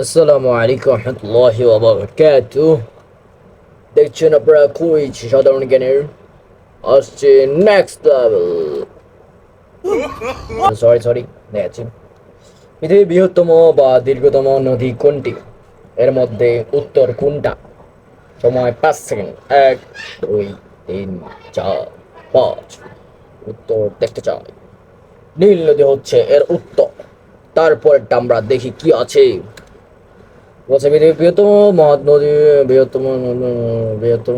আসসালামু আলাইকুম রহমতুল্লাহি ওয়া বারাকাতুহু। দেখছেন আপনারা কুইজ সাধারণ জ্ঞানের আসছে নেক্সট লেভেল। সরি দেখছি। পৃথিবীর বৃহত্তম বা দীর্ঘতম নদী কোনটি? এর মধ্যে উত্তর কোনটা? সময় 5 সেকেন্ড। 1 2 3 4 5। উত্তর দেখতে চাই। নীল নদী হচ্ছে এর উত্তর। তারপরটা আমরা দেখি কি আছে। বলছে পৃথিবীর বৃহত্তম মহানদী, বৃহত্তম বৃহত্তম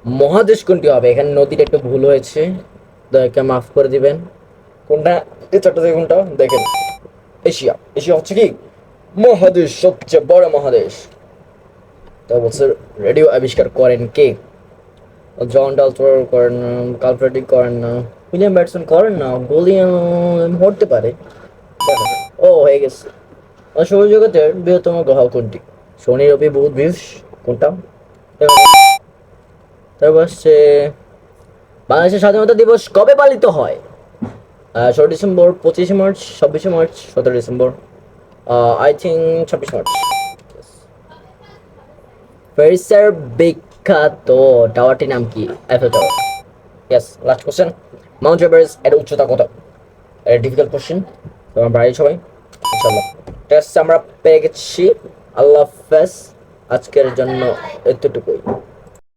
মহাদেশ কোনটি হবে? এখানে নদীটা একটু ভুল হয়েছে, দয়াকে মাফ করে দিবেন। কোনটা? এই চারটা থেকে কোনটা দেখেন। এশিয়া। এশিয়া হচ্ছে কি মহাদেশ, সবচেয়ে বড় মহাদেশ। তো বলছে রেডিও আবিষ্কার করেন কে? জন ডালটন করেন না, কার্ল ফ্রেডরিক করেন না, উইলিয়াম ব্যাটসন করেন না, উইলিয়াম হতে পারে। ও হয়ে গেছে। সৌরজগতের বৃহত্তম গ্রহ কোনটি? শনি, রবি, বুধ, বৃহস্পতি কোনটা? তারপর হচ্ছে বাংলাদেশের স্বাধীনতা দিবস কবে পালিত হয়? 16 ডিসেম্বর, 25শে মার্চ, 26শে March, 17 December. I think 26 March. প্যারিসের বিখ্যাত টাওয়ারটির নাম কি? Eiffel tower. Yes, last question. Mount Everest এর উচ্চতা কত? এটা ডিফিকাল্ট কোশ্চেন, তোমার বাড়ি সবাই ইনশাল্লাহ। টেস্ট আমরা পেয়ে গেছি। আল্লাহ হাফেজ, আজকের জন্য এতটুকুই।